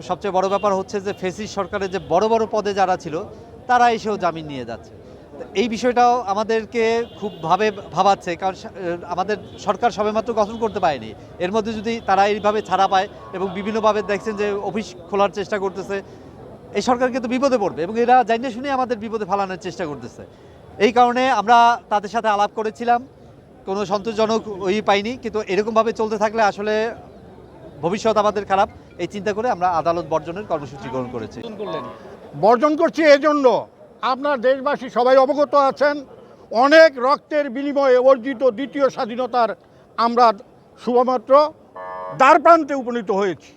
সবচেয়ে বড় ব্যাপার হচ্ছে যে ফ্যাসিস্ট সরকারের যে বড় বড় পদে যারা ছিল তারা এসেও জামিন নিয়ে যাচ্ছে। এই বিষয়টাও আমাদেরকে খুব ভাবাচ্ছে, কারণ আমাদের সরকার সবেমাত্র গঠন করতে পারেনি, এর মধ্যে যদি তারা এইভাবে ছাড়া পায় এবং বিভিন্নভাবে দেখছেন যে অফিস খোলার চেষ্টা করতেছে, এই সরকার কিন্তু বিপদে পড়বে এবং এরা জানিয়ে শুনে আমাদের বিপদে ফালানোর চেষ্টা করতেছে। এই কারণে আমরা তাদের সাথে আলাপ করেছিলাম, কোনো সন্তোষজনক পাইনি, কিন্তু এরকমভাবে চলতে থাকলে আসলে ভবিষ্যৎ আমাদের খারাপ। এই চিন্তা করে আমরা আদালত বর্জনের কর্মসূচি গ্রহণ করেছি। বর্জন করছি এজন্য, আপনার দেশবাসী সবাই অবগত আছেন, অনেক রক্তের বিনিময়ে অর্জিত দ্বিতীয় স্বাধীনতার আমরা শুধুমাত্র দ্বারপ্রান্তে উপনীত হয়েছি।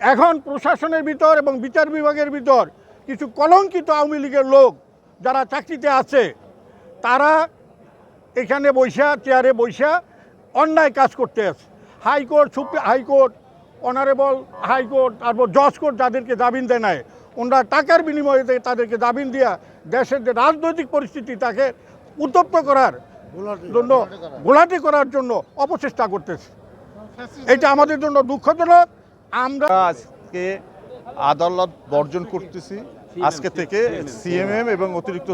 এখন প্রশাসনের ভিতর এবং বিচার বিভাগের ভিতর কিছু কলঙ্কিত আওয়ামী লীগের লোক যারা চাকরিতে আছে, তারা এখানে চেয়ারে বৈশা অন্যায় কাজ করতে আছে। হাইকোর্ট, অনারেবল হাইকোর্ট, তারপর জজ কোর্ট যাদেরকে জামিন দেয় নাই, ওনারা টাকার বিনিময়ে তাদেরকে জামিন দিয়া দেশের যে রাজনৈতিক পরিস্থিতি তাকে উত্তপ্ত করার জন্য, ঘোলাটে করার জন্য অপচেষ্টা করতেছে। এটা আমাদের জন্য দুঃখজনক। আমরা আজকে আদালত বর্জন করতেছি, আজকে থেকে সিএমএম এবং অতিরিক্ত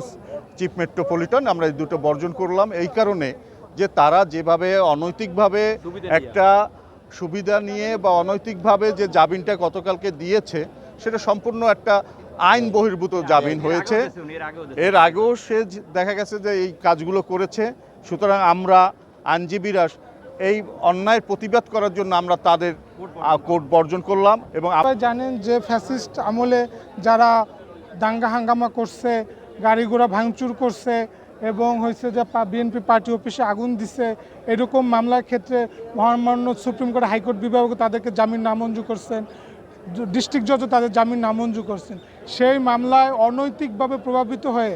চিফ মেট্রোপলিটন আমরা এই দুটো বর্জন করলাম, এই কারণে যে তারা যেভাবে অনৈতিকভাবে একটা সুবিধা নিয়ে বা অনৈতিকভাবে যে জামিনটা গতকালকে দিয়েছে, সেটা সম্পূর্ণ একটা আইন বহির্ভূত জামিন হয়েছে। এর আগেও সে দেখা গেছে যে এই কাজগুলো করেছে। সুতরাং আমরা আইনজীবীরা এই অন্যায়ের প্রতিবাদ করার জন্য আমরা তাদের কোর্ট বর্জন করলাম। এবং আপনারা জানেন যে ফ্যাসিস্ট আমলে যারা দাঙ্গা হাঙ্গামা করছে, গাড়ি ঘোড়া ভাঙচুর করছে এবং হয়েছে যে বিএনপি পার্টি অফিসে আগুন দিছে, এরকম মামলার ক্ষেত্রে মহামান্য সুপ্রিম কোর্ট হাইকোর্ট বিভাগ তাদেরকে জামিন নামঞ্জুর করছেন, ডিস্ট্রিক্ট জজও তাদের জামিন নামঞ্জুর করছেন। সেই মামলায় অনৈতিকভাবে প্রভাবিত হয়ে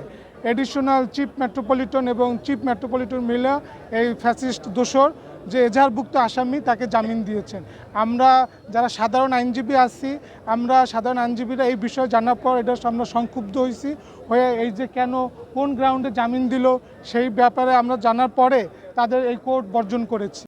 এডিশনাল চিফ মেট্রোপলিটন এবং চিফ মেট্রোপলিটন মিলে এই ফ্যাসিস্ট দোষর যে এজাহারভুক্ত আসামি তাকে জামিন দিয়েছেন। আমরা যারা সাধারণ আইনজীবী আছি, আমরা সাধারণ আইনজীবীরা এই বিষয়ে জানার পর এটা আমরা সংক্ষুব্ধ হয়েছি, হয়ে এই যে কেন কোন গ্রাউন্ডে জামিন দিল সেই ব্যাপারে আমরা জানার পরে তাদের এই কোর্ট বর্জন করেছি।